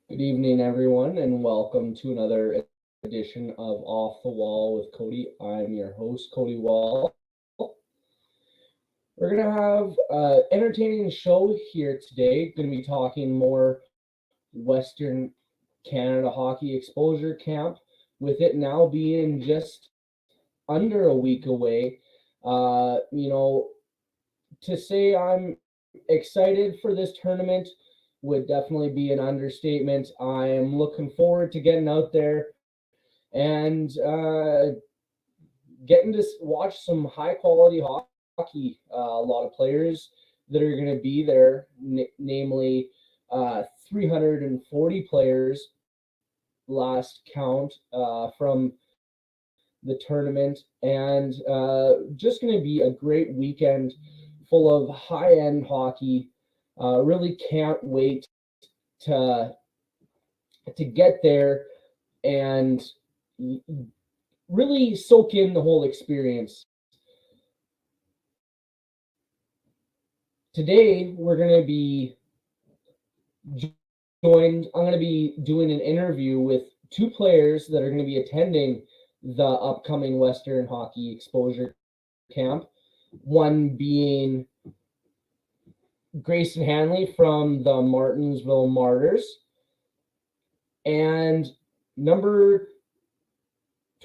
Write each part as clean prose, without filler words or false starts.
Good evening, everyone, and welcome to another edition of Off the Wall with Cody. I'm your host, Cody Wall. We're going to have an entertaining show here today. Going to be talking more Western Canada Hockey Exposure Camp, with it now being just under a week away. To say I'm excited for this tournament would definitely be an understatement. I am looking forward to getting out there and getting to watch some high quality hockey. A lot of players that are going to be there, namely 340 players last count from the tournament, and just going to be a great weekend full of high-end hockey. Really can't wait to get there and really soak in the whole experience. Today, we're going to be joined. I'm going to be doing an interview with two players that are going to be attending the upcoming Western Hockey Exposure Camp. One being Grayson Hanley from the Martensville Marauders, and number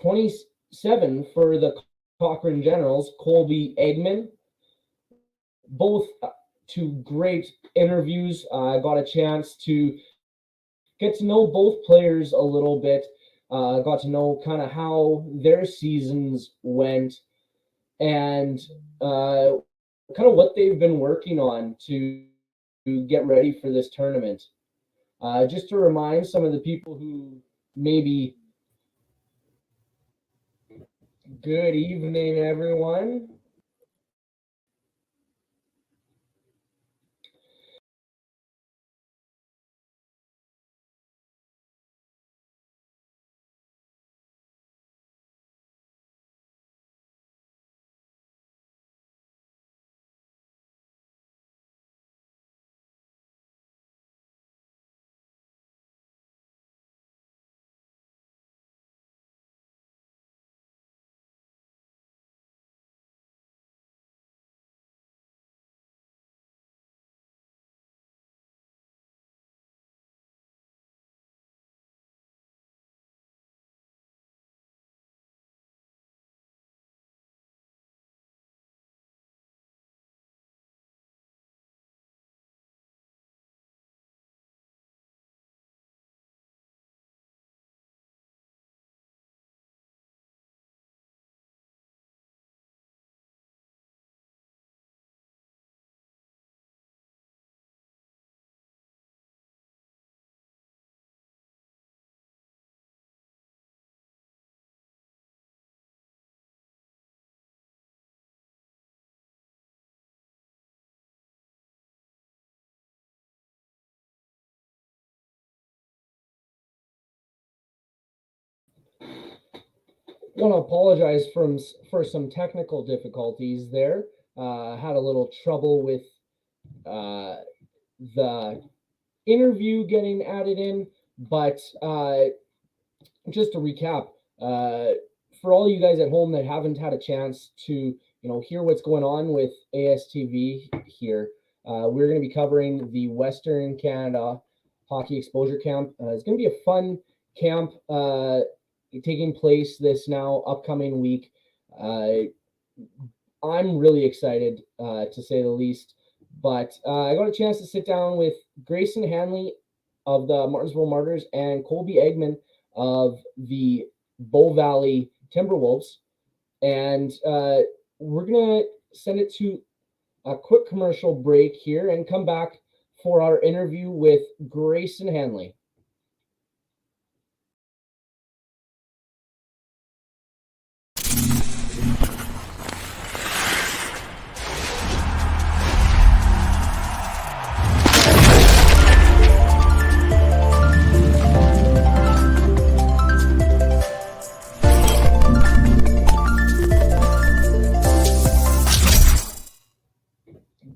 27 for the Cochrane Generals, Colby Agyeman. Both two great interviews. I got a chance to get to know both players a little bit. Got to know kind of how their seasons went and kind of what they've been working on to get ready for this tournament. Just to remind some of the people who maybe, good evening, everyone. I want to apologize for some technical difficulties there. Had a little trouble with the interview getting added in, but just to recap, for all you guys at home that haven't had a chance to hear what's going on with ASTV here, we're going to be covering the Western Canada Hockey Exposure Camp. It's going to be a fun camp taking place this now upcoming week. I'm really excited to say the least, but I got a chance to sit down with Grayson Hanley of the Martensville Marauders and Colby Agyeman of the Bow Valley Timberwolves. And we're going to send it to a quick commercial break here and come back for our interview with Grayson Hanley.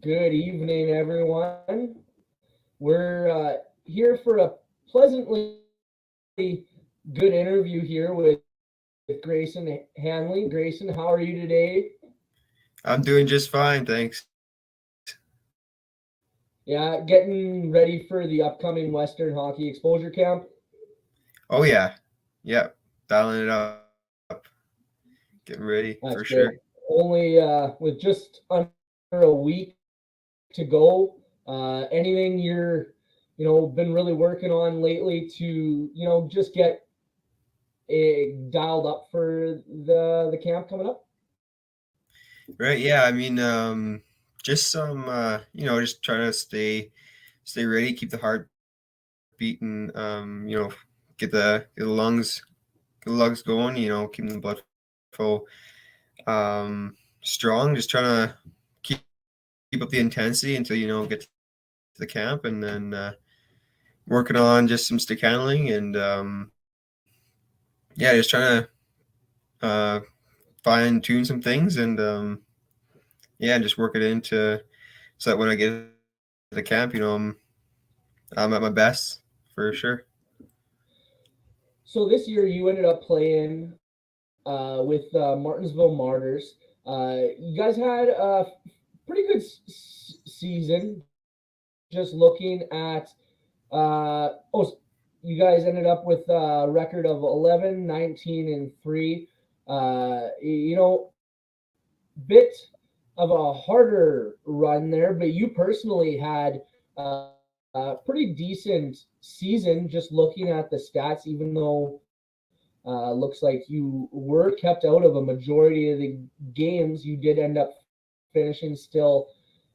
Good evening, everyone. We're here for a pleasantly good interview here with Grayson Hanley. Grayson, how are you today? I'm doing just fine, thanks. Yeah, getting ready for the upcoming Western Hockey Exposure Camp. Oh yeah, yep, dialing it up, getting ready for That's sure. great. Only with just under a week to go. Anything you're, been really working on lately to, just get dialed up for the camp coming up? Right, yeah. I mean, just some, just trying to stay ready, keep the heart beating. Get the lungs going. Keeping the blood flow strong. Just trying to keep up the intensity until get to the camp, and then working on just some stick handling and yeah, just trying to fine tune some things and yeah, just work it into so that when I get to the camp, I'm at my best for sure. So this year you ended up playing with Martensville Martyrs. You guys had a pretty good season. Just looking at you guys ended up with a record of 11, 19, and 3. Bit of a harder run there, but you personally had a pretty decent season just looking at the stats, even though looks like you were kept out of a majority of the games. You did end up finishing still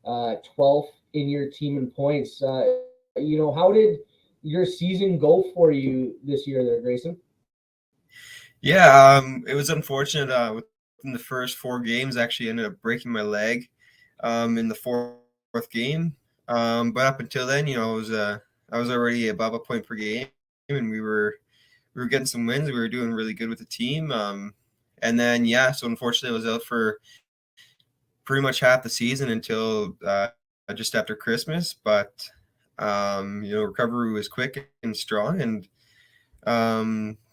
12th in your team in points. How did your season go for you this year there, Grayson? Yeah, it was unfortunate. Within the first four games, I actually ended up breaking my leg in the fourth game. But up until then, I was already above a point per game, and we were getting some wins. We were doing really good with the team. And then yeah, so unfortunately, I was out for pretty much half the season until just after Christmas. But recovery was quick and strong, and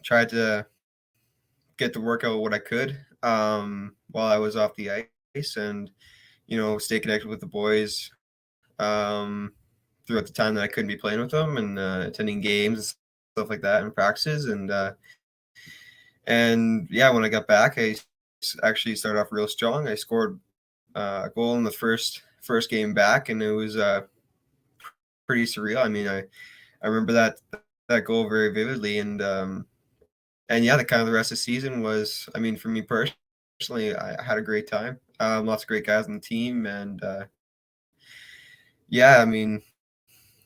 tried to get to work out what I could while I was off the ice, and stay connected with the boys throughout the time that I couldn't be playing with them, and attending games and stuff like that and practices, and yeah, when I got back, I actually started off real strong. I scored a goal in the first game back, and it was pretty surreal. I mean, I remember that goal very vividly, and yeah, the kind of the rest of the season was, I mean, for me personally, I had a great time. Lots of great guys on the team, and yeah, I mean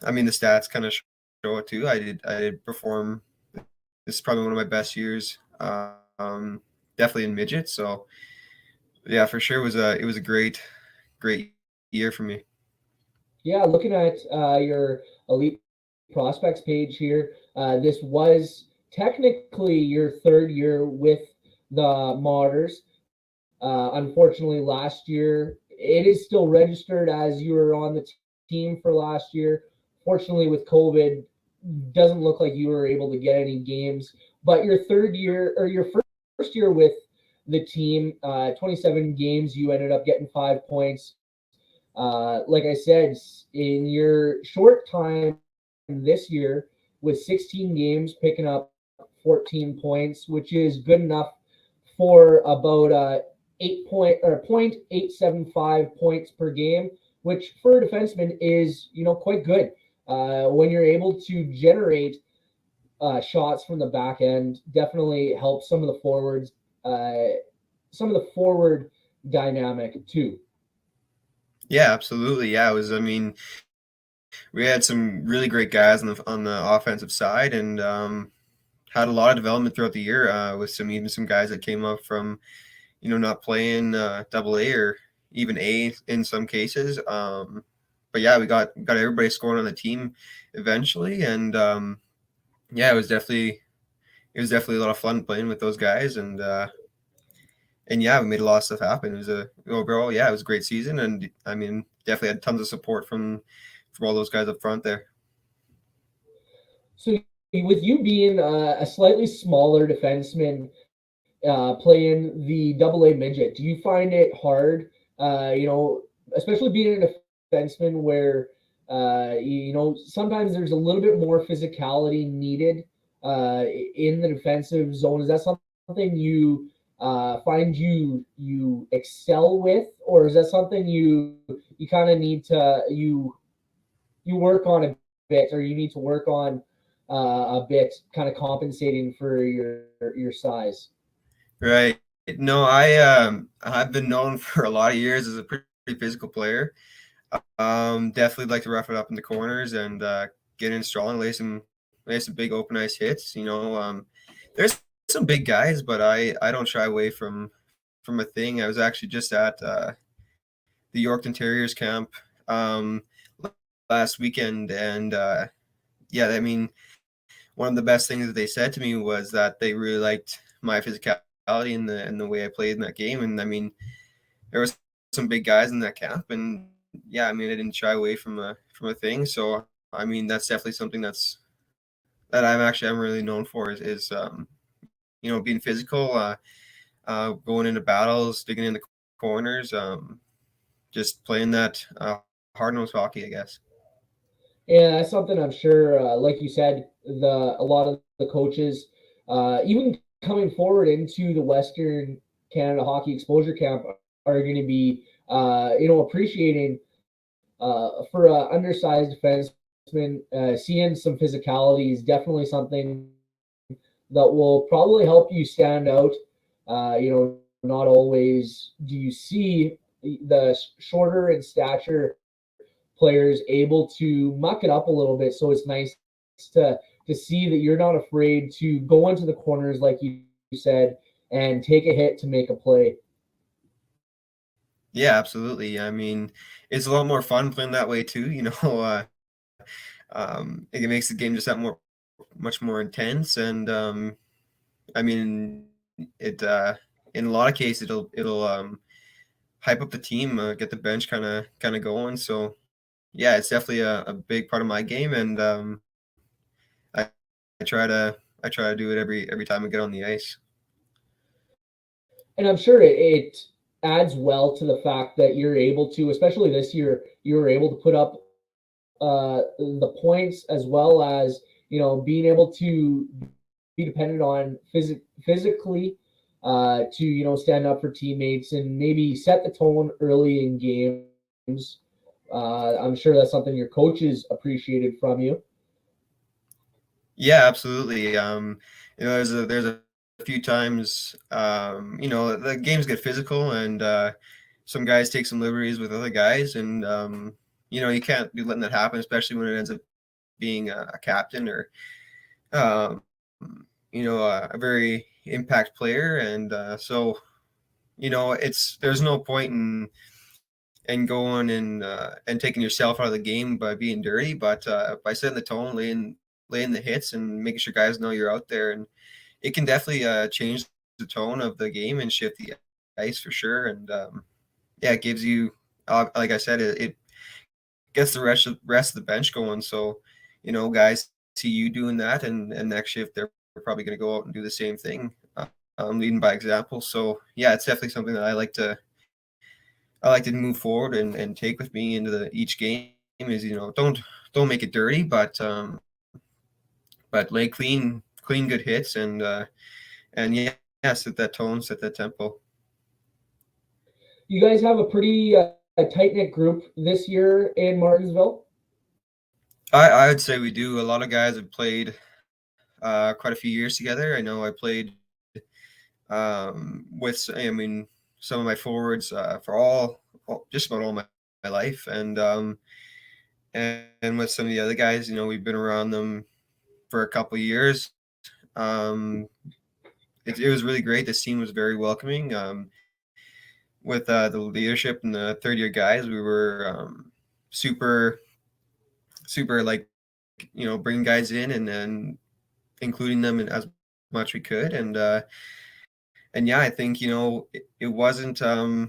the stats kind of show it too. I did perform. This is probably one of my best years, definitely in midget. So yeah, for sure, it was a great year for me. Yeah, looking at your elite prospects page here, this was technically your third year with the Marauders. Unfortunately, last year it is still registered as you were on the team for last year. Fortunately, with COVID, doesn't look like you were able to get any games. But your third year or your first year with the team, 27 games, you ended up getting 5 points. Like I said, in your short time this year with 16 games, picking up 14 points, which is good enough for about 0.875 points per game, which for a defenseman is quite good. When you're able to generate shots from the back end, definitely helps some of the forwards some of the forward dynamic too. Yeah, absolutely. Yeah, it was. I mean, we had some really great guys on the offensive side, and had a lot of development throughout the year with some guys that came up from not playing double A or even A in some cases. But yeah, we got everybody scoring on the team eventually, and yeah, it was definitely a lot of fun playing with those guys, and yeah, we made a lot of stuff happen. It was overall, yeah, it was a great season, and I mean, definitely had tons of support from all those guys up front there. So with you being a slightly smaller defenseman playing the double A midget, do you find it hard, especially being a defenseman where, sometimes there's a little bit more physicality needed in the defensive zone? Is that something you find you excel with, or is that something you kind of need to you work on a bit, or you need to work on a bit, kind of compensating for your size? Right. No, I've been known for a lot of years as a pretty physical player. Definitely like to rough it up in the corners and get in strong, lay some big open ice hits. There's some big guys, but I don't shy away from a thing. I was actually just at the Yorkton Terriers camp um, last weekend, and yeah, I mean, one of the best things that they said to me was that they really liked my physicality and the way I played in that game. And I mean, there was some big guys in that camp, and yeah, I mean, I didn't shy away from a thing. So I mean, that's definitely something that I'm really known for is being physical, going into battles, digging in the corners, just playing that hard nosed hockey, I guess. Yeah, that's something I'm sure, like you said, a lot of the coaches, even coming forward into the Western Canada Hockey Exposure Camp, are going to be, appreciating for a undersized defenseman. Seeing some physicality is definitely something that will probably help you stand out. Not always do you see the shorter in stature players able to muck it up a little bit. So it's nice to see that you're not afraid to go into the corners, like you said, and take a hit to make a play. Yeah, absolutely. I mean, it's a lot more fun playing that way too. It makes the game just that much more intense, and I mean, it in a lot of cases it'll hype up the team, get the bench kind of going. So yeah, it's definitely a big part of my game, and I, I try to do it every time I get on the ice. And I'm sure it adds well to the fact that you're able to, especially this year, you were able to put up the points, as well as being able to be dependent on physically to stand up for teammates and maybe set the tone early in games. I'm sure that's something your coaches appreciated from you. Yeah, absolutely. There's a few times, the games get physical, and some guys take some liberties with other guys, and you can't be letting that happen, especially when it ends up being a captain or um, a very impact player, and so it's there's no point in going and taking yourself out of the game by being dirty, but by setting the tone, laying the hits, and making sure guys know you're out there, and it can definitely change the tone of the game and shift the ice for sure. And yeah, it gives you, like I said, it gets the rest of the bench going. So guys see you doing that, and next shift they're probably going to go out and do the same thing, leading by example. So yeah, it's definitely something that I like to move forward and take with me into each game is don't make it dirty, but lay clean good hits, and yeah, set that tone, set that tempo. You guys have a pretty tight knit group this year in Martensville. I would say we do. A lot of guys have played quite a few years together. I know I played with, I mean, some of my forwards for just about all my life, and with some of the other guys, we've been around them for a couple of years. It was really great. This team was very welcoming. With the leadership and the third year guys, we were super, super like, bringing guys in and then including them in as much we could. And yeah, I think, it wasn't a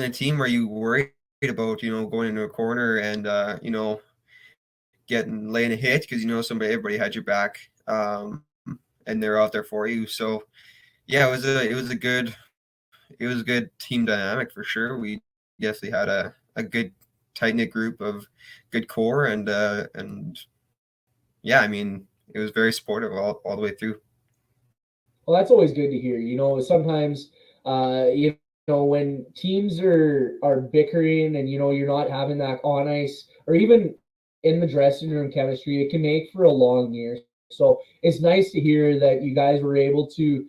team where you worried about, going into a corner and, laying a hit because, everybody had your back, and they're out there for you. So yeah, it was a good team dynamic for sure. We definitely had a good tight knit group of good core, and yeah, I mean, it was very supportive all the way through. Well, that's always good to hear. Sometimes, when teams are bickering and you're not having that on ice or even in the dressing room chemistry, it can make for a long year. So it's nice to hear that you guys were able to,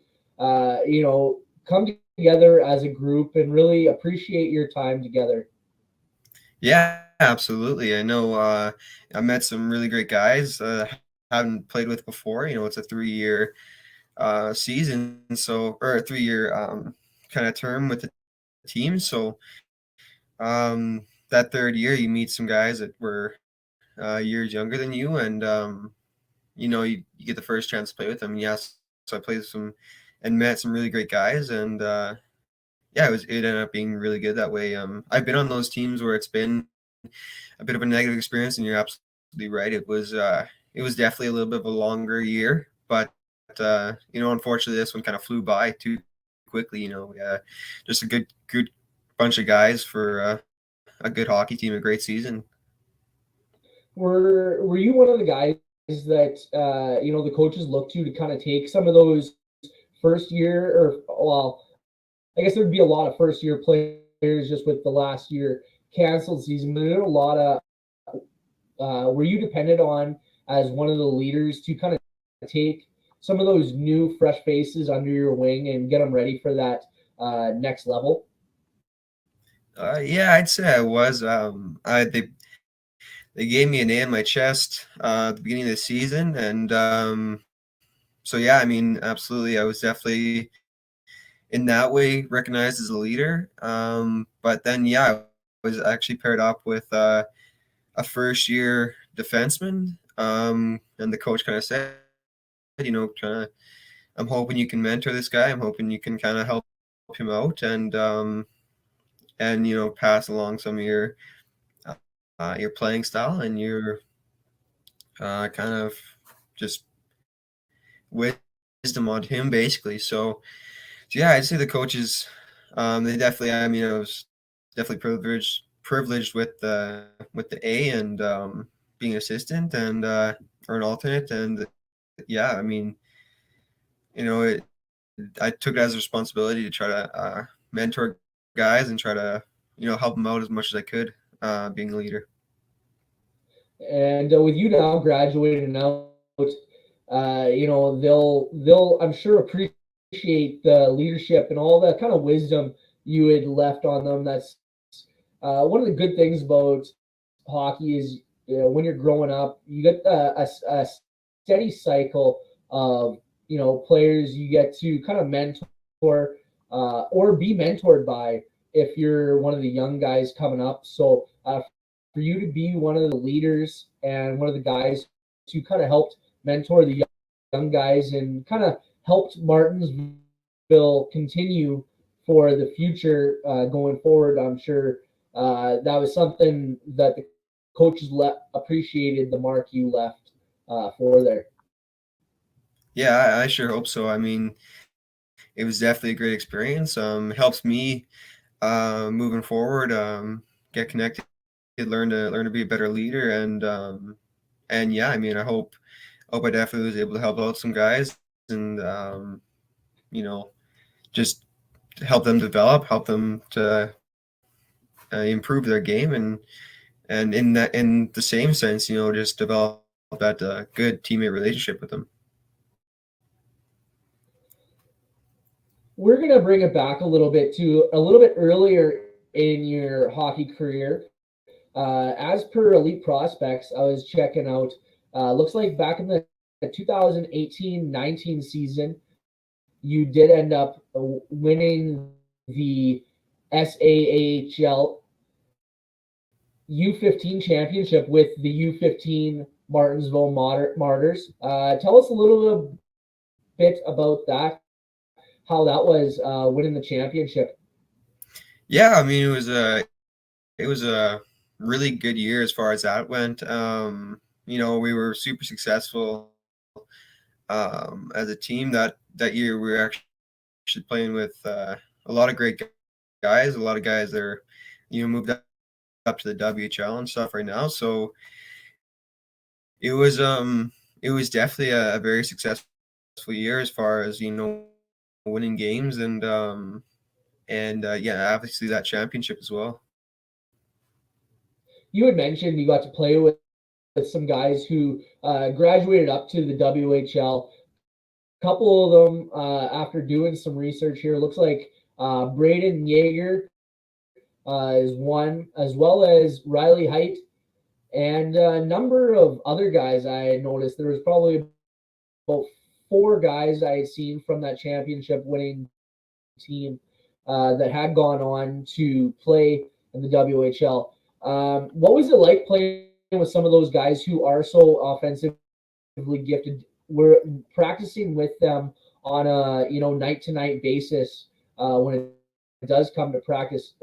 come together as a group and really appreciate your time together. Yeah, absolutely. I know I met some really great guys haven't played with before. It's a 3-year season, so or a 3-year kind of term with the team. So that third year, you meet some guys that were years younger than you, and you get the first chance to play with them. Yes, so I played with some and met some really great guys, and yeah, it ended up being really good that way. I've been on those teams where it's been a bit of a negative experience, and you're absolutely right. It was definitely a little bit of a longer year, but unfortunately, this one kind of flew by too quickly. Just a good bunch of guys for a good hockey team, a great season. Were you one of the guys that the coaches look to kind of take some of those first year, or well, I guess there'd be a lot of first year players just with the last year canceled season, but there are a lot of were you dependent on as one of the leaders to kind of take some of those new fresh faces under your wing and get them ready for that next level? Yeah, I'd say I was. They gave me an A in my chest at the beginning of the season, and so yeah, I mean, absolutely, I was definitely in that way recognized as a leader. But then, yeah, I was actually paired up with a first year defenseman, and the coach kind of said, kind of, I'm hoping you can mentor this guy. I'm hoping you can kind of help him out and pass along some of your playing style and your kind of just wisdom on him, basically. So yeah, I'd say the coaches, they definitely. I mean, I was definitely privileged with the A and being an assistant and or an alternate, and yeah, I mean, it, I took it as a responsibility to try to mentor guys and try to help them out as much as I could, being a leader. And with you now graduating out, they'll I'm sure appreciate the leadership and all the kind of wisdom you had left on them. That's one of the good things about hockey is when you're growing up, you get a steady cycle of players you get to kind of mentor or be mentored by if you're one of the young guys coming up. So for you to be one of the leaders and one of the guys who kind of helped mentor the young guys and kind of helped Martensville continue for the future going forward. I'm sure that was something that the coaches appreciated the mark you left for there. Yeah, I sure hope so. I mean, it was definitely a great experience. Helps me moving forward, get connected, learn to be a better leader, and yeah, I mean, I hope I definitely was able to help out some guys and you know just help them develop, help them to improve their game, and in the same sense, just develop that good teammate relationship with them. we're going to bring it back a little bit to a little bit earlier in your hockey career. As per Elite Prospects, I was checking out. Looks like back in the 2018-19 season, you did end up winning the SAAHL U15 championship with the U15 Martensville Martyrs. Tell us a little bit about that, how that was winning the championship. Yeah, I mean it was a really good year as far as that went. We were super successful as a team that year. We were actually playing with a lot of great guys. A lot of guys that are, moved up to the WHL and stuff right now. So it was definitely a very successful year as far as winning games and yeah, obviously that championship as well. You had mentioned you got to play with some guys who graduated up to the WHL. A couple of them, after doing some research here, looks like Braden Yeager is one, as well as Riley Height, and a number of other guys I noticed. There was probably about 4 guys I had seen from that championship winning team that had gone on to play in the WHL. What was it like playing with some of those guys who are so offensively gifted? We're practicing with them on a night to night basis when it does come to practice.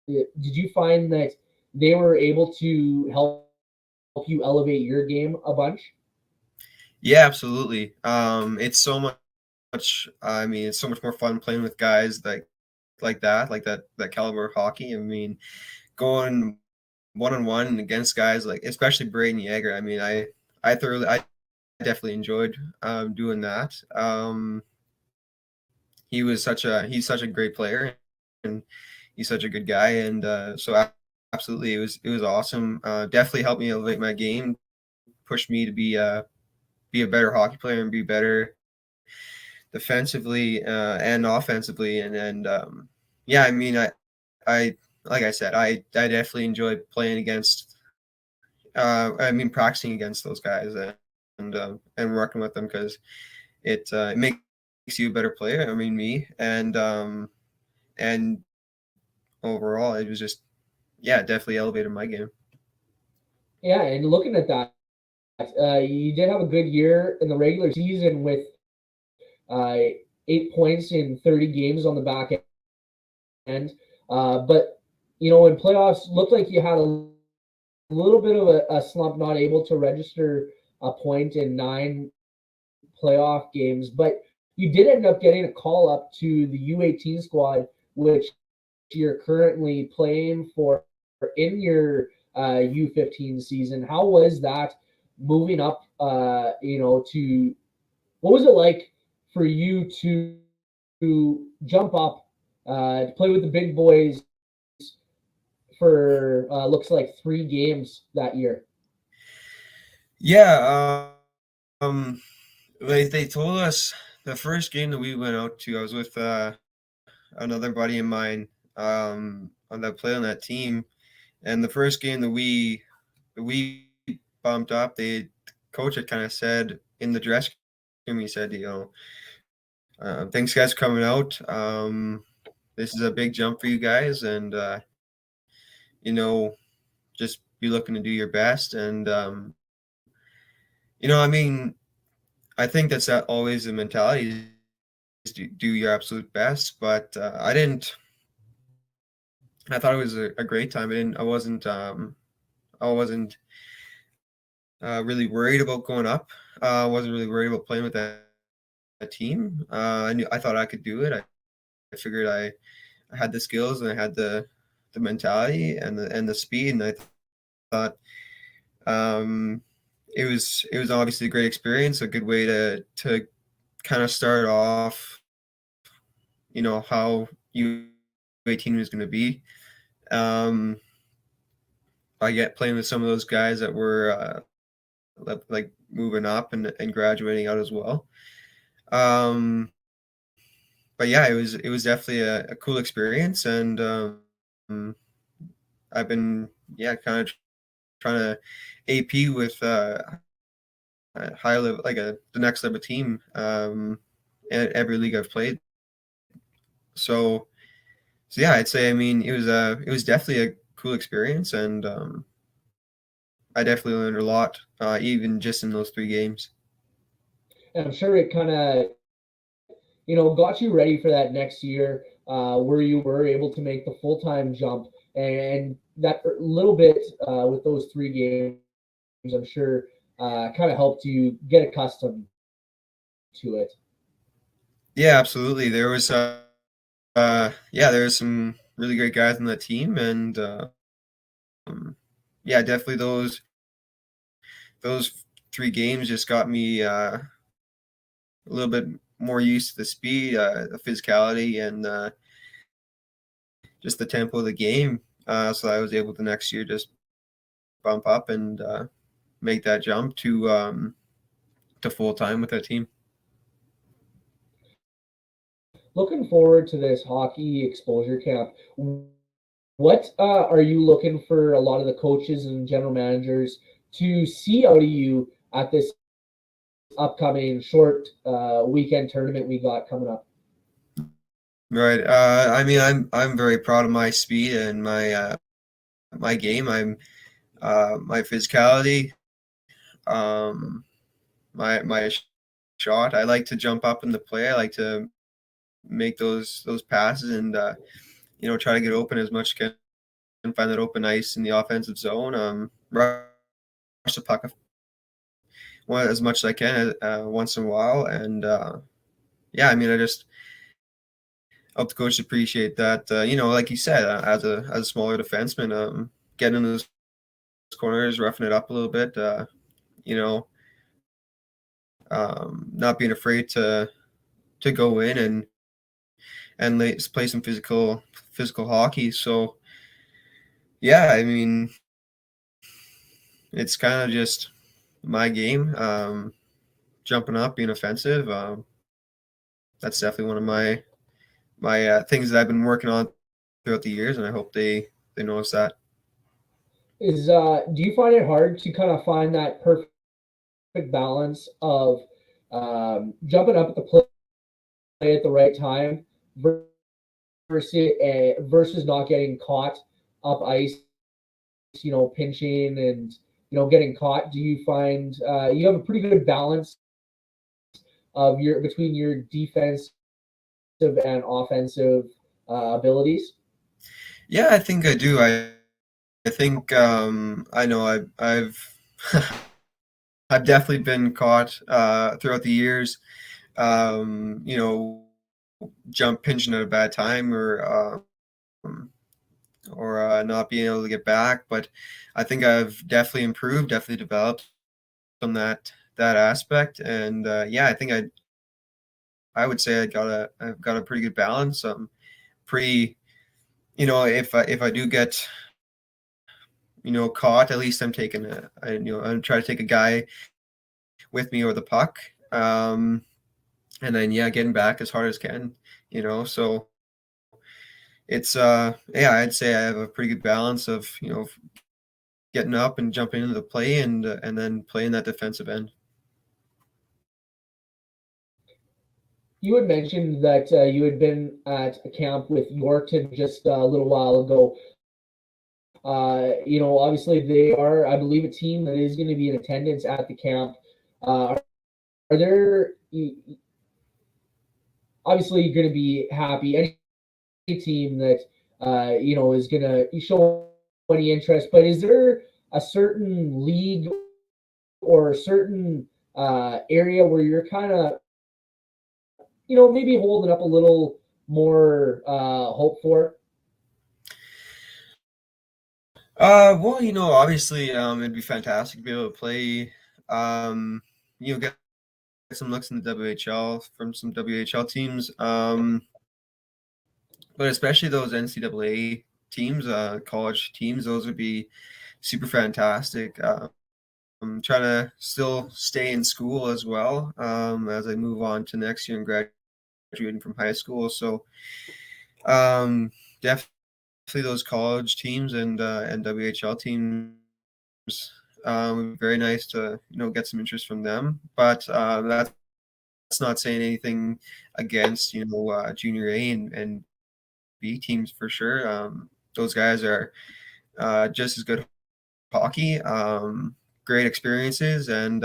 Did you find that they were able to help you elevate your game a bunch? Yeah, absolutely. It's so much. I mean, it's so much more fun playing with guys like that caliber of hockey. I mean, going one on one against guys like especially Braden Yeager. I mean, I definitely enjoyed doing that. He's such a great player, and he's such a good guy, and absolutely it was awesome. Definitely helped me elevate my game, pushed me to be a better hockey player and be better defensively and offensively, and yeah, I mean I like I said, I definitely enjoyed playing against. I mean, practicing against those guys and working with them because it makes you a better player. I mean, me and overall, it was just yeah, definitely elevated my game. Yeah, and looking at that, you did have a good year in the regular season with uh, 8 points in 30 games on the back end. But in playoffs, looked like you had a little bit of a slump, not able to register a point in 9 playoff games. But you did end up getting a call up to the U18 squad, which you're currently playing for in your U15 season. How was that moving up? To what was it like for you to jump up to play with the big boys for looks like 3 games that year? Yeah, they told us the first game that we went out to. I was with another buddy of mine on that play on that team, and the first game that we bumped up, the coach had kind of said in the dressing room, he said, thanks guys for coming out. This is a big jump for you guys, and you know, just be looking to do your best. And I mean, I think that's that always the mentality is to do your absolute best. But I didn't. I thought it was a great time. I wasn't really worried about going up. I wasn't really worried about playing with that team. I thought I could do it. I figured I had the skills and I had the mentality and the speed, and I thought it was obviously a great experience, a good way to kind of start off, how U18 was going to be. I get playing with some of those guys that were like moving up and graduating out as well. yeah, it was definitely a cool experience, and I've been kind of trying to AP with a high level, like the next level team at every league I've played. So yeah, I'd say, I mean, it was definitely a cool experience, and I definitely learned a lot, even just in those 3 games. And I'm sure it kind of, got you ready for that next year, where you were able to make the full time jump, and that little bit with those 3 games, I'm sure, kind of helped you get accustomed to it. Yeah, absolutely. There was some really great guys on that team, and yeah, definitely those 3 games just got me a little bit more used to the speed, the physicality, and just the tempo of the game. So I was able to next year just bump up and make that jump to full time with that team. Looking forward to this hockey exposure camp. What are you looking for a lot of the coaches and general managers to see out of you at this upcoming short weekend tournament we got coming up? Right. I mean, I'm very proud of my speed and my game. I'm my physicality, um, my shot. I like to jump up in the play. I like to make those passes and try to get open as much as can, find that open ice in the offensive zone. Rush the puck as much as I can once in a while, and yeah, I mean, I just hope the coaches appreciate that. Like you said, as a smaller defenseman, getting in those corners, roughing it up a little bit. You know, not being afraid to go in and play some physical hockey. So yeah, I mean, it's kind of just my game. Jumping up, being offensive. That's definitely one of my things that I've been working on throughout the years, and I hope they notice that. Do you find it hard to kind of find that perfect balance of jumping up at the play at the right time versus not getting caught up ice, pinching and getting caught? Do you find you have a pretty good balance of your between your defensive and offensive abilities? Yeah, I think I do. I think I know I've I've definitely been caught throughout the years. You know, jump pinching at a bad time or not being able to get back. But I think I've definitely improved, definitely developed on that aspect. And yeah, I think I would say I've got a pretty good balance. Pretty, if I do get caught, at least I'm taking I'm trying to take a guy with me or the puck. And then yeah, getting back as hard as can. So it's yeah, I'd say I have a pretty good balance of getting up and jumping into the play and then playing that defensive end. You had mentioned that you had been at a camp with Yorkton just a little while ago. Obviously they are, I believe, a team that is going to be in attendance at the camp. Are there obviously you're going to be happy any team that is going to show any interest, but is there a certain league or a certain area where you're kind of maybe holding up a little more hope for? Well, obviously, it'd be fantastic to be able to play, get some looks in the WHL from some WHL teams, but especially those NCAA teams, college teams, those would be super fantastic. I'm trying to still stay in school as well as I move on to next year and graduate graduating from high school. So definitely those college teams and WHL teams. Would be very nice to get some interest from them, but that's not saying anything against junior A and B teams for sure. Those guys are just as good hockey, great experiences, and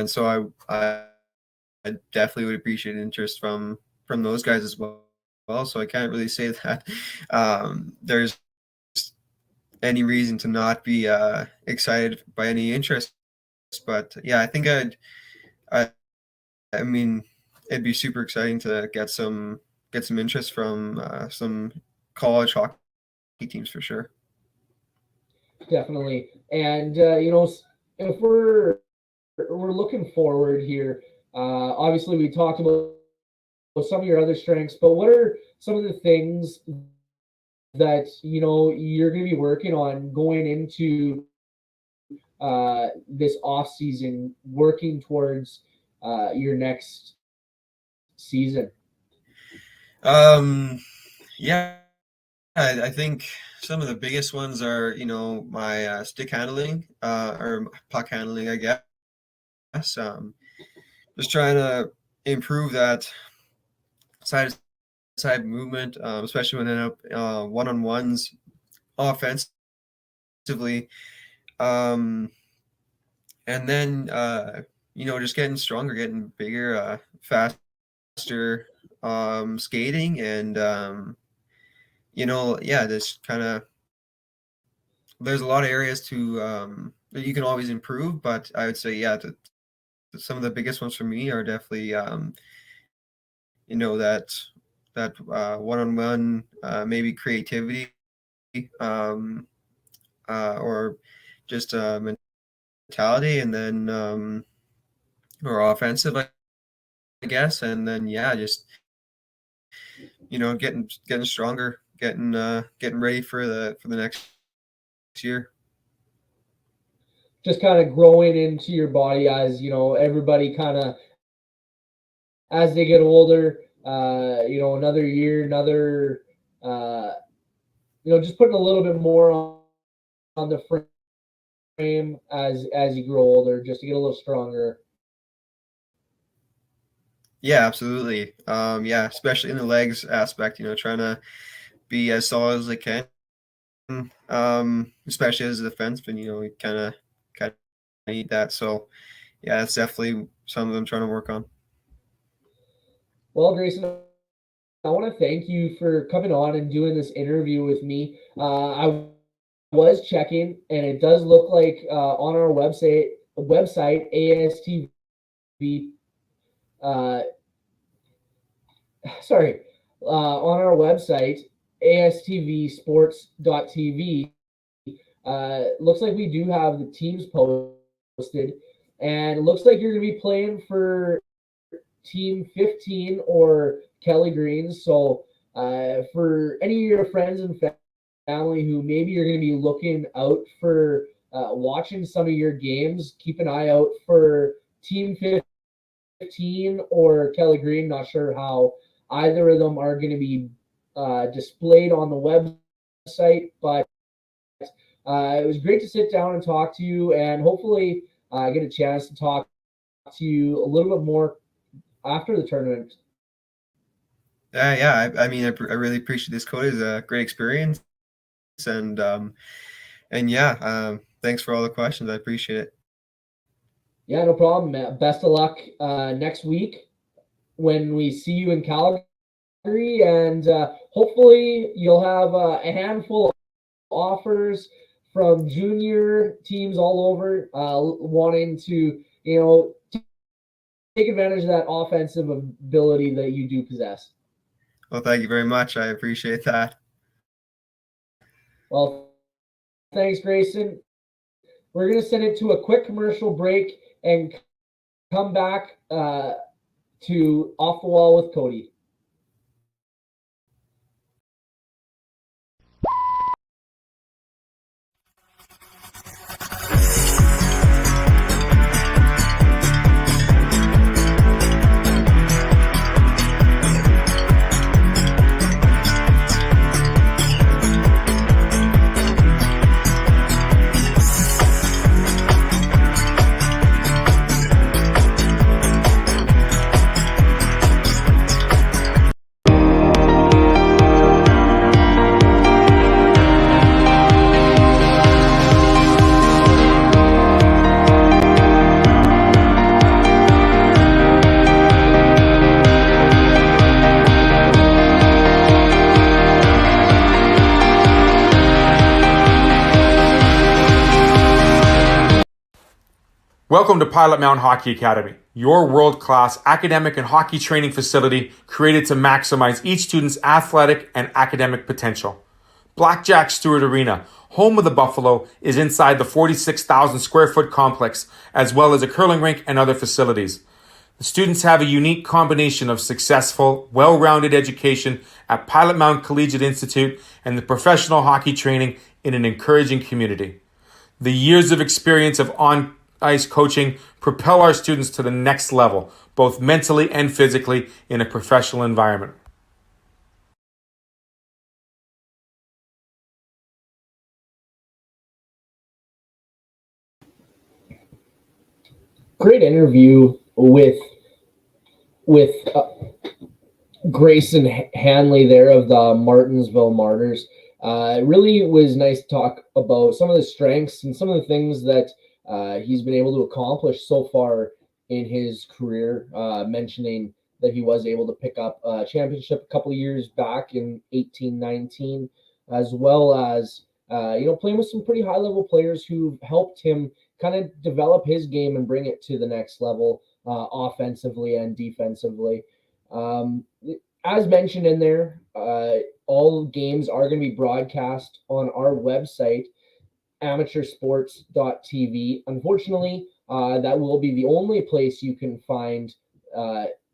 so I definitely would appreciate interest from those guys as well. So I can't really say that there's any reason to not be excited by any interest. But yeah, I think I mean, it'd be super exciting to get some interest from some college hockey teams for sure. Definitely. And if we're looking forward here, obviously we talked about some of your other strengths, but what are some of the things that you're going to be working on going into this off season, working towards your next season? Yeah, I think some of the biggest ones are my stick handling or puck handling, I guess. Just trying to improve that side movement, especially when end up one-on-ones offensively. And then just getting stronger, getting bigger, faster, skating, and this kind of, there's a lot of areas to that you can always improve, but I would say some of the biggest ones for me are definitely that one-on-one, maybe creativity, or just mentality, and then or offensive, I guess, and then just getting stronger, getting ready for the next year. Just kind of growing into your body as everybody kind of, as they get older, another year, another just putting a little bit more on the frame as you grow older, just to get a little stronger. Yeah, absolutely. Especially in the legs aspect, trying to be as solid as I can. Especially as a defenseman, you kind of need that. So yeah, that's definitely something I'm trying to work on. Well, Grayson, I want to thank you for coming on and doing this interview with me. I was checking, and it does look like on our website ASTV. On our website astvsports.tv. Looks like we do have the teams posted, and it looks like you're going to be playing for Team 15 or Kelly Greens. So for any of your friends and family who maybe you're going to be looking out for watching some of your games, keep an eye out for Team 15 or Kelly Green. Not sure how either of them are going to be displayed on the website, but it was great to sit down and talk to you, and hopefully get a chance to talk to you a little bit more after the tournament. I mean, I really appreciate this, Cody. It's a great experience, and thanks for all the questions. I appreciate it. Yeah, no problem, Matt. Best of luck next week when we see you in Calgary, and hopefully you'll have a handful of offers from junior teams all over wanting to take advantage of that offensive ability that you do possess. Well, thank you very much. I appreciate that. Well, thanks, Grayson. We're going to send it to a quick commercial break and come back to Off the Wall with Cody. Welcome to Pilot-Mound Hockey-Academy, your world-class academic and hockey training facility created to maximize each student's athletic and academic potential. Blackjack Stewart Arena, home of the Buffalo, is inside the 46,000 square foot complex, as well as a curling rink and other facilities. The students have a unique combination of successful, well-rounded education at Pilot-Mound Collegiate Institute and the professional hockey training in an encouraging community. The years of experience of on-ice coaching propel our students to the next level, both mentally and physically, in a professional environment. Great interview with Grayson Hanley there of the Martensville Martyrs. It really was nice to talk about some of the strengths and some of the things that he's been able to accomplish so far in his career, mentioning that he was able to pick up a championship a couple of years back in 18-19, as well as playing with some pretty high-level players who've helped him kind of develop his game and bring it to the next level, offensively and defensively. As mentioned in there, all games are going to be broadcast on our website, amateursports.tv. Unfortunately, that will be the only place you can find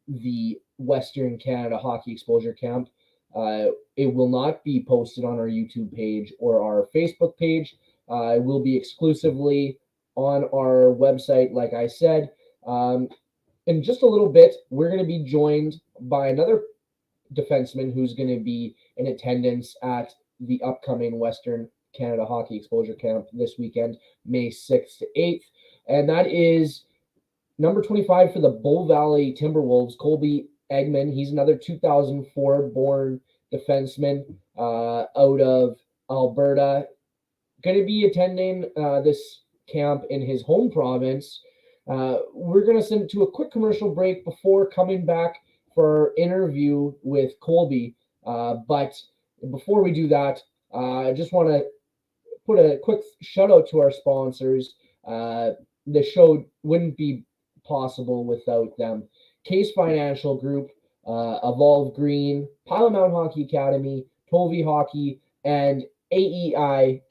the Western Canada Hockey Exposure Camp. It will not be posted on our YouTube page or our Facebook page. It will be exclusively on our website, like I said. In just a little bit, we're going to be joined by another defenseman who's going to be in attendance at the upcoming Western Canada Hockey Exposure Camp this weekend, May 6th to 8th. And that is number 25 for the Bull Valley Timberwolves, Colby Agyeman. He's another 2004 born defenseman out of Alberta. Going to be attending this camp in his home province. We're going to send it to a quick commercial break before coming back for our interview with Colby. But before we do that, I just want to put a quick shout out to our sponsors. The show wouldn't be possible without them. Caisse Financial Group, Evolve Green, Pilot-Mound Hockey-Academy, TOVI Hockey, and AETi.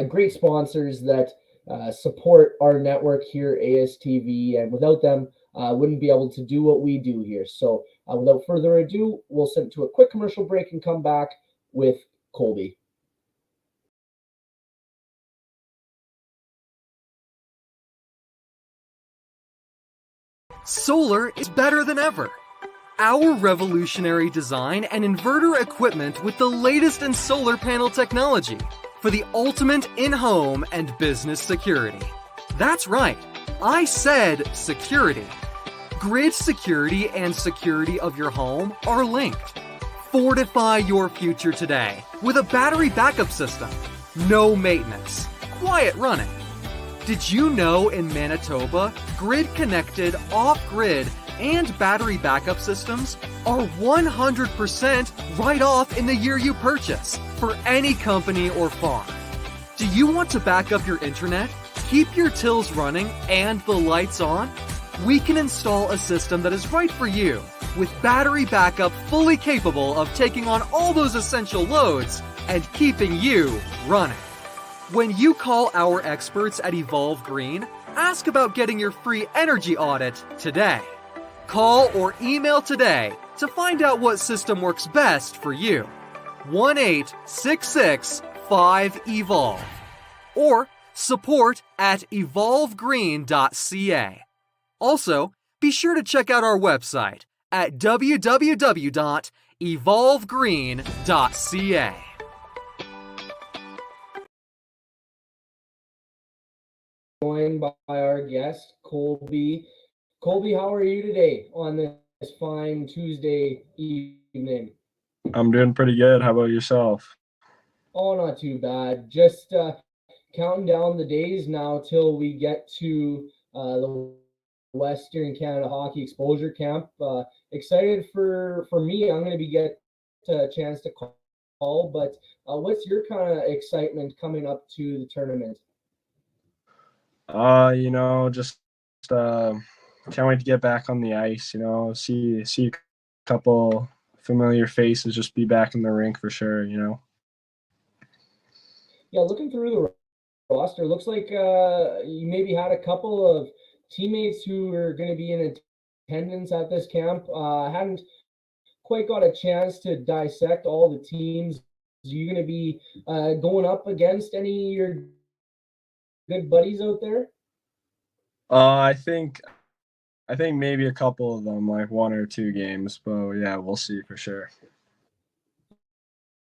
Great sponsors that support our network here, ASTV, and without them, wouldn't be able to do what we do here. So without further ado, we'll send it to a quick commercial break and come back with Colby. Solar is better than ever. Our revolutionary design and inverter equipment with the latest in solar panel technology for the ultimate in-home and business security. That's right, I said security. Grid security and security of your home are linked. Fortify your future today with a battery backup system. No maintenance, quiet running. Did you know in Manitoba, grid-connected, off-grid, and battery backup systems are 100% right off in the year you purchase for any company or farm? Do you want to back up your internet, keep your tills running, and the lights on? We can install a system that is right for you with battery backup fully capable of taking on all those essential loads and keeping you running. When you call our experts at Evolve Green, ask about getting your free energy audit today. Call or email today to find out what system works best for you. 1-866-5EVOLVE or support@evolvegreen.ca. Also, be sure to check out our website at www.evolvegreen.ca. Joined by our guest, Colby. Colby, how are you today on this fine Tuesday evening? I'm doing pretty good. How about yourself? Oh, not too bad. Just counting down the days now till we get to the Western Canada Hockey Exposure Camp. Excited for me. I'm going to be get a chance to call, but what's your kind of excitement coming up to the tournament? Just can't wait to get back on the ice. See a couple familiar faces, just be back in the rink for sure. Yeah, looking through the roster, looks like you maybe had a couple of teammates who are going to be in attendance at this camp. I hadn't quite got a chance to dissect all the teams. Are you going to be going up against any of your good buddies out there? I think maybe a couple of them, like 1 or 2 games, but yeah, we'll see for sure.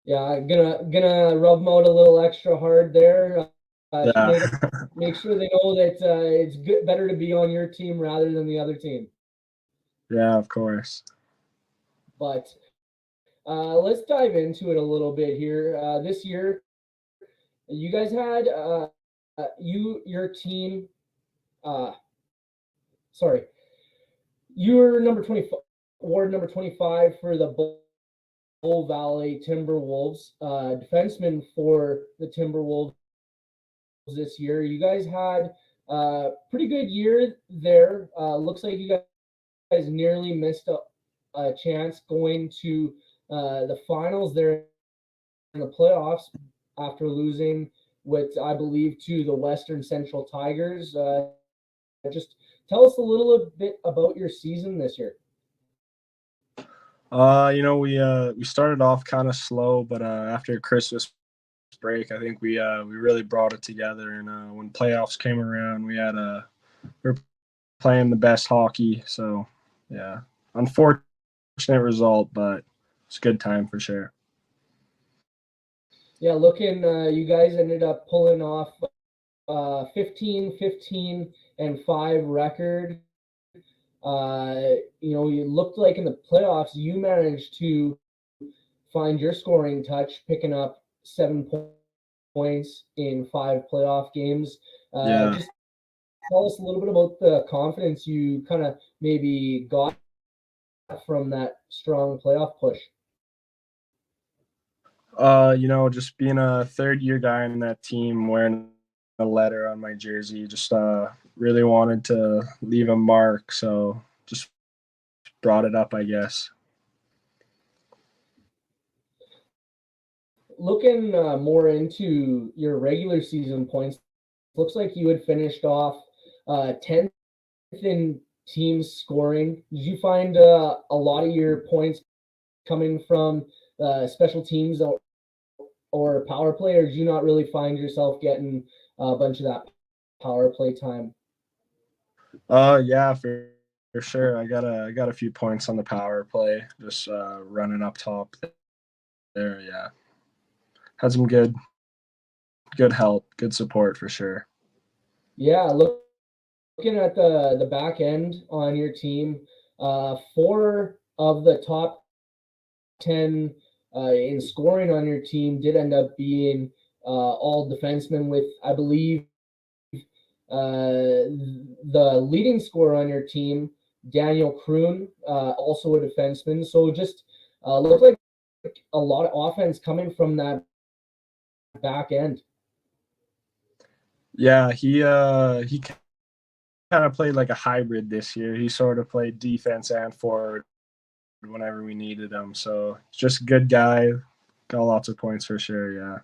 Yeah, gonna rub them out a little extra hard there. Yeah. Make sure they know that it's better to be on your team rather than the other team. Yeah, of course. But let's dive into it a little bit here. This year, you guys had your team. Sorry, you were award number 25 for the Bull Valley Timberwolves, defenseman for the Timberwolves this year. You guys had a pretty good year there. Looks like you guys nearly missed a chance going to the finals there in the playoffs after losing what I believe to the Western Central Tigers. Just tell us a little bit about your season this year. We started off kind of slow, but after Christmas break, I think we really brought it together. And when playoffs came around, we were playing the best hockey. So yeah, unfortunate result, but it's a good time for sure. Yeah, you guys ended up pulling off 15, 15, and 5 record. You looked like in the playoffs, you managed to find your scoring touch, picking up 7 points in 5 playoff games. Yeah. Just tell us a little bit about the confidence you kind of maybe got from that strong playoff push. Just being a third-year guy in that team, wearing a letter on my jersey, just really wanted to leave a mark, so just brought it up, I guess. Looking more into your regular season points, looks like you had finished off 10th in team scoring. Did you find a lot of your points coming from special teams or power play, or did you not really find yourself getting a bunch of that power play time? Yeah, for sure. I got a few points on the power play, just running up top there. Yeah, had some good help, good support for sure. Yeah, looking at the back end on your team, 4 of the top 10 in scoring on your team did end up being all defensemen, with, I believe, the leading scorer on your team, Daniel Kroon, also a defenseman. So just looked like a lot of offense coming from that back end. Yeah, he kind of played like a hybrid this year. He sort of played defense and forward whenever we needed him. So just a good guy. Got lots of points for sure, yeah.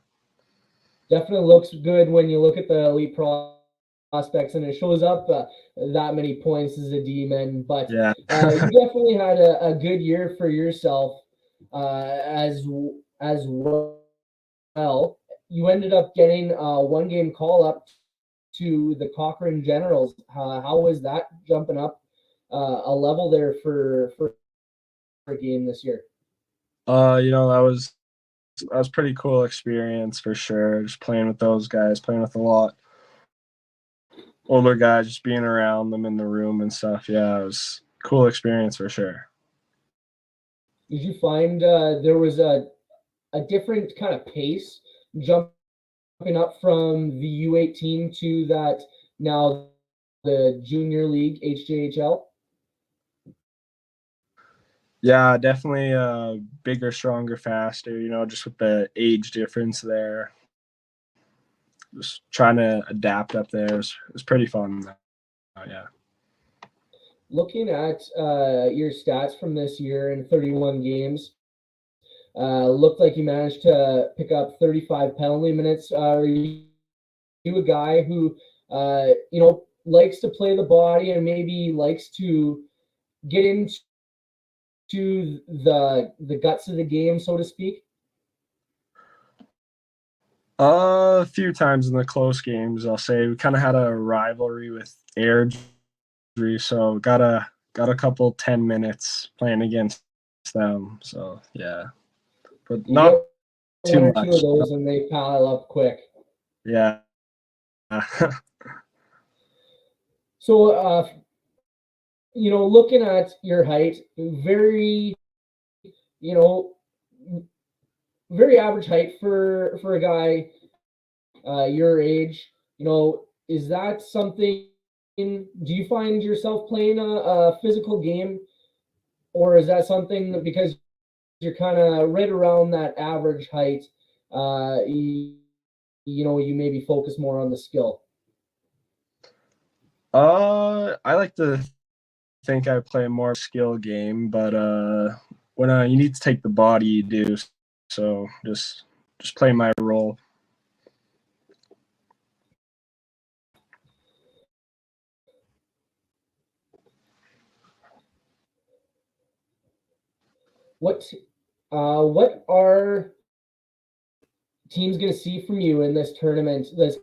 Definitely looks good when you look at the elite prospects, and it shows up that many points as a D-man. But yeah. You definitely had a good year for yourself as well. You ended up getting a 1-game call-up to the Cochrane Generals. How was that jumping up a level there for a game this year? That was pretty cool experience for sure. Just playing with those guys, playing with a lot older guys, just being around them in the room and stuff. Yeah, it was a cool experience for sure. Did you find there was a different kind of pace jumping up from the U18 to that now the junior league HJHL? Yeah, definitely bigger, stronger, faster, just with the age difference there. just trying to adapt up there. It was pretty fun. Yeah. Looking at your stats from this year in 31 games, looked like you managed to pick up 35 penalty minutes. Are you a guy who, likes to play the body and maybe likes to get into the guts of the game, so to speak? A few times in the close games, I'll say we kind of had a rivalry with Airdrie, so got a couple 10 minutes playing against them. So yeah, but You not get too one or much. two of those and they pile up quick. Yeah. So, looking at your height, very, very average height for a guy your age. Is that something? Do you find yourself playing a physical game, or is that something that because you're kind of right around that average height, you maybe focus more on the skill? I like to think I play a more skill game, but when you need to take the body, you do. So just play my role. What are teams going to see from you in this tournament that's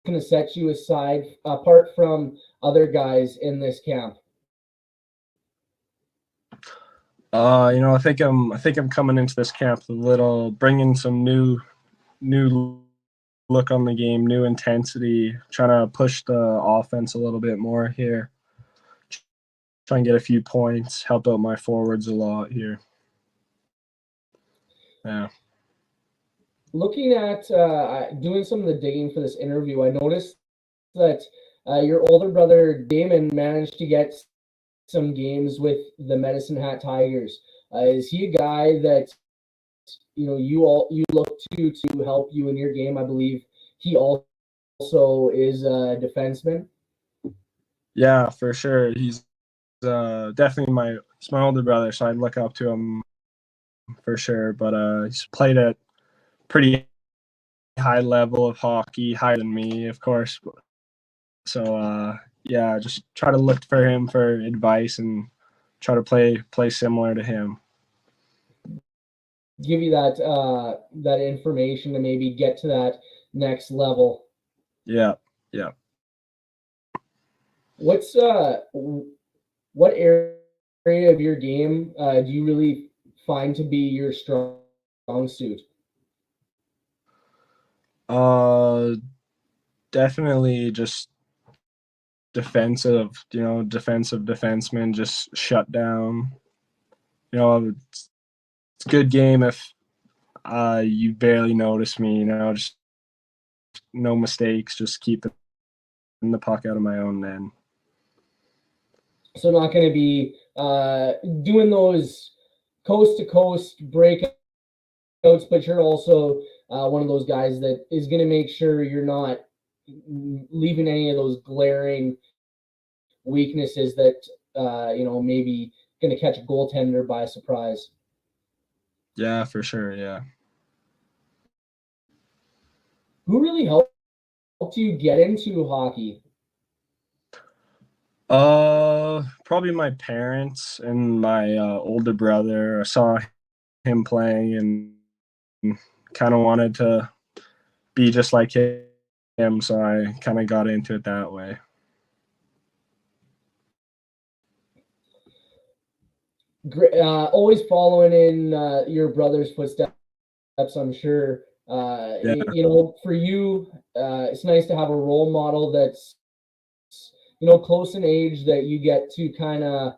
going to set you aside apart from other guys in this camp? I think I'm coming into this camp a little, bringing some new look on the game, new intensity, trying to push the offense a little bit more here. Try and get a few points, help out my forwards a lot here. Yeah. Looking at doing some of the digging for this interview, I noticed that your older brother Agyeman managed to get some games with the Medicine Hat Tigers. Is he a guy that you look to help you in your game? I believe he also is a defenseman. Yeah, for sure. He's definitely my older brother, so I look up to him for sure. But he's played at pretty high level of hockey, higher than me, of course. So yeah, just try to look for him for advice and try to play similar to him. Give you that information to maybe get to that next level. Yeah. What area of your game do you really find to be your strong suit? Definitely just defensive defenseman, just shut down. It's a good game if you barely notice me, just no mistakes, just keep the puck out of my own end. So not going to be doing those coast-to-coast breakouts, but you're also one of those guys that is going to make sure you're not leaving any of those glaring weaknesses that maybe going to catch a goaltender by surprise. Yeah, for sure. Yeah. Who really helped you get into hockey? Probably my parents and my older brother. I saw him playing and kind of wanted to be just like him, so I kind of got into it that way. Always following in your brother's footsteps, I'm sure. Yeah. For you, it's nice to have a role model that's close in age that you get to kind of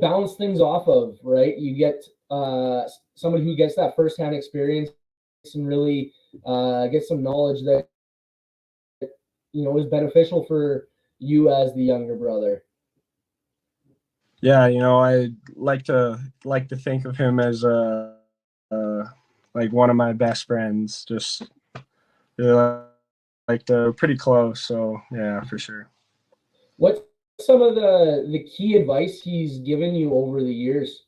bounce things off of, right? You get somebody who gets that firsthand experience and really get some knowledge that is beneficial for you as the younger brother. Yeah, I like to think of him as like one of my best friends. Just really like they're pretty close. So yeah, for sure. What's some of the key advice he's given you over the years?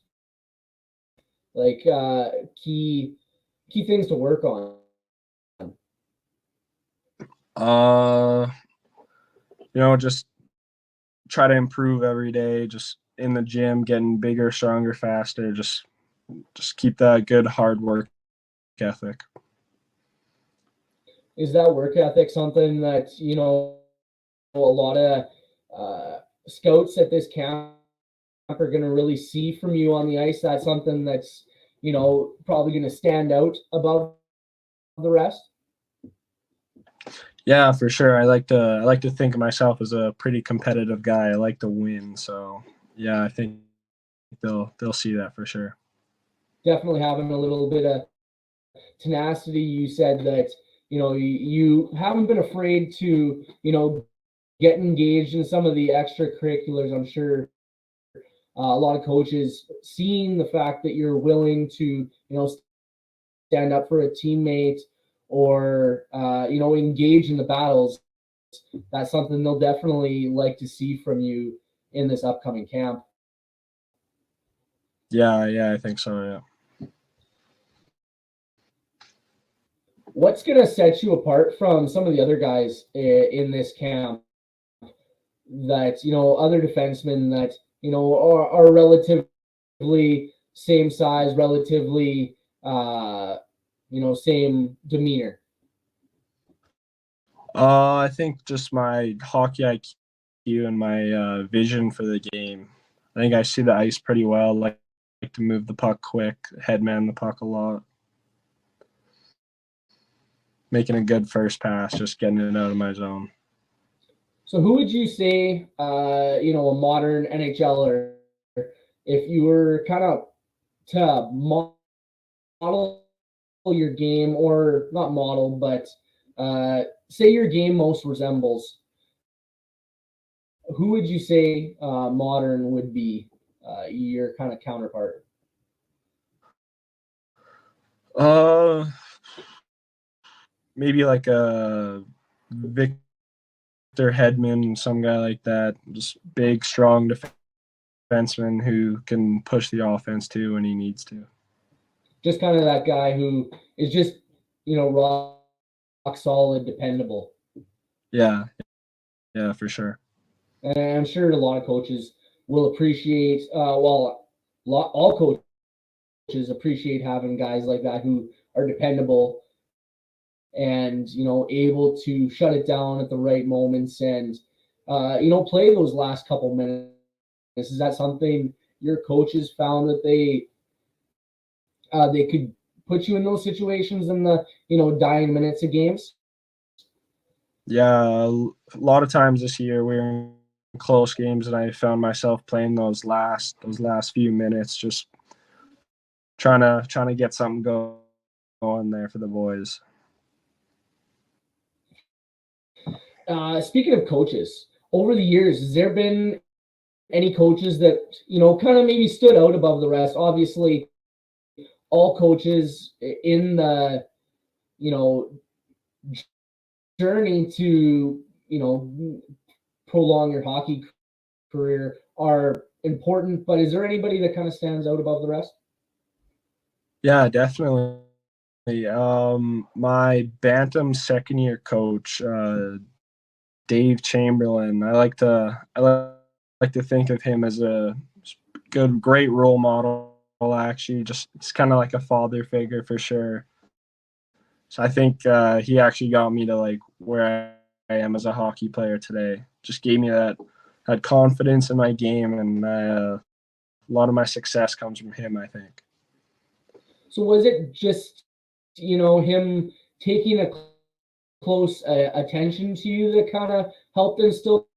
Like key things to work on. Just try to improve every day. Just in the gym, getting bigger, stronger, faster. Just keep that good hard work ethic. Is that work ethic something that a lot of scouts at this camp are going to really see from you on the ice? That's something that's probably going to stand out above the rest. Yeah, for sure. I like to think of myself as a pretty competitive guy. I like to win, so yeah, I think they'll see that for sure. Definitely having a little bit of tenacity. You said that you haven't been afraid to get engaged in some of the extracurriculars. I'm sure a lot of coaches, seeing the fact that you're willing to stand up for a teammate or engage in the battles, that's something they'll definitely like to see from you in this upcoming camp. Yeah, I think so. Yeah. What's going to set you apart from some of the other guys in this camp that other defensemen that are relatively same size, relatively same demeanor? I think just my hockey IQ and my vision for the game. I think I see the ice pretty well. Like to move the puck quick, headman the puck a lot, making a good first pass, just getting it out of my zone. So who would you say, a modern NHLer, if you were kind of to model your game, or not model, but say your game most resembles, who would you say modern would be your kind of counterpart? Maybe like a Victor Hedman, some guy like that. Just big, strong defenseman who can push the offense too when he needs to. Just kind of that guy who is just rock solid, dependable. Yeah, for sure. And I'm sure a lot of coaches will appreciate. All coaches appreciate having guys like that who are dependable and able to shut it down at the right moments and play those last couple minutes. Is that something your coaches found that they could put you in those situations in the dying minutes of games? Yeah, a lot of times this year we were in close games, and I found myself playing those last few minutes, just trying to get something going there for the boys. Speaking of coaches, over the years, has there been any coaches that kind of maybe stood out above the rest? Obviously, all coaches in the journey to prolong your hockey career are important, but is there anybody that kind of stands out above the rest? Yeah, definitely. My Bantam second year coach, Dave Chamberlain. I like to think of him as a great role model. Actually, just it's kind of like a father figure for sure. So I think he actually got me to like where I am as a hockey player today. Just gave me that confidence in my game, and a lot of my success comes from him, I think. So was it just him taking a close attention to you that kind of helped instill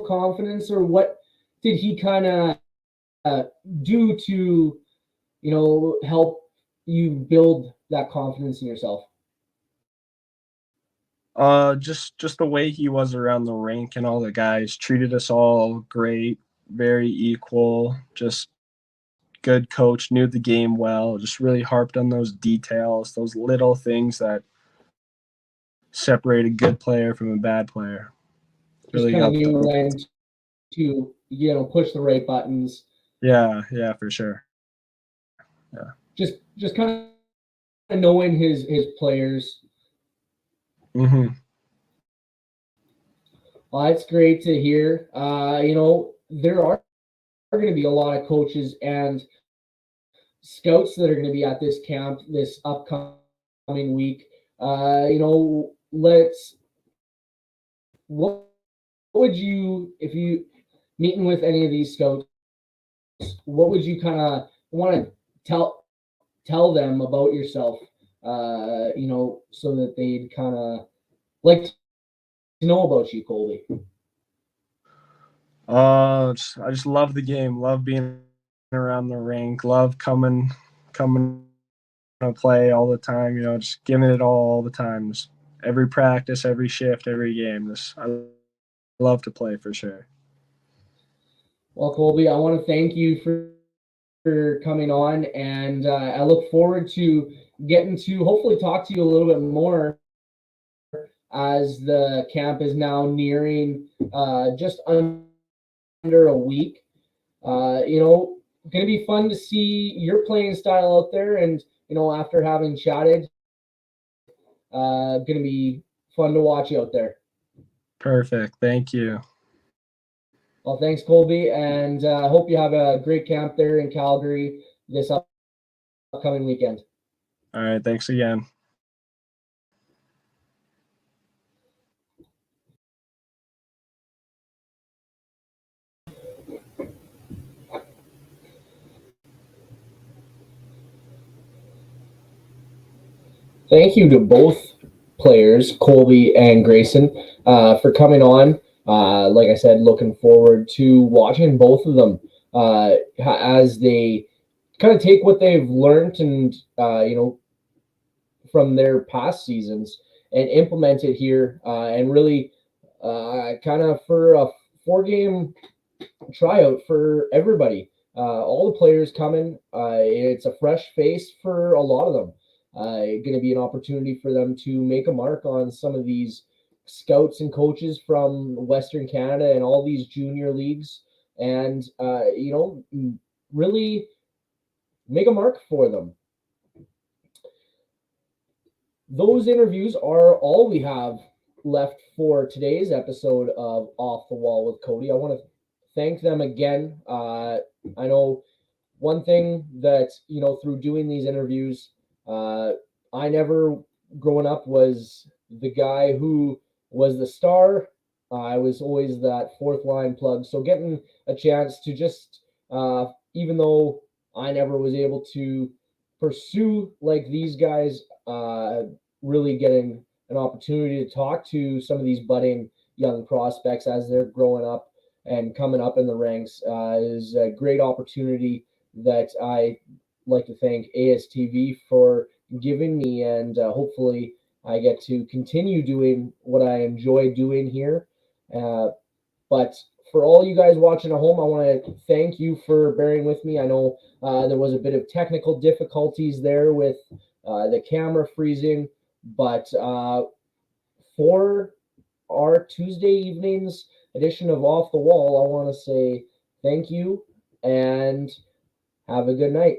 confidence, or what did he kind of do to help you build that confidence in yourself? Just the way he was around the rink, and all the guys treated us all great, very equal, just good coach, knew the game well, just really harped on those details, those little things that separate a good player from a bad player. Just Really kind of helped knew them. when to, push the right buttons. Yeah, for sure. Just kind of knowing his players. Mm-hmm. Well, that's great to hear. There are going to be a lot of coaches and scouts that are going to be at this camp this upcoming week. What would you, if you meeting with any of these scouts, what would you kind of want to tell them about yourself? So that they'd kind of like to know about you, Colby. I just love the game. Love being around the rink. Love coming to play all the time. Just giving it all the time. Just every practice, every shift, every game. I love to play for sure. Well, Colby, I want to thank you for coming on, and I look forward to getting to hopefully talk to you a little bit more as the camp is now nearing just under a week. Going to be fun to see your playing style out there, and after having chatted, going to be fun to watch you out there. Perfect. Thank you. Well, thanks, Colby, and I hope you have a great camp there in Calgary this upcoming weekend. All right. Thanks again. Thank you to both players, Colby and Grayson, for coming on. Like I said, looking forward to watching both of them as they kind of take what they've learned and from their past seasons and implement it here and really kind of for a 4-game tryout for everybody. All the players coming. It's a fresh face for a lot of them. Going to be an opportunity for them to make a mark on some of these scouts and coaches from Western Canada and all these junior leagues, and really make a mark for them. Those interviews are all we have left for today's episode of Off the Wall with Cody. I want to thank them again. I know one thing that, through doing these interviews, I never, growing up, was the guy who was the star. I was always that fourth line plug. So getting a chance to just, even though I never was able to pursue like these guys, really getting an opportunity to talk to some of these budding young prospects as they're growing up and coming up in the ranks is a great opportunity that I like to thank ASTV for giving me, and hopefully I get to continue doing what I enjoy doing here. But for all you guys watching at home, I want to thank you for bearing with me. I know there was a bit of technical difficulties there with the camera freezing, but for our Tuesday evening's edition of Off the Wall, I want to say thank you and have a good night.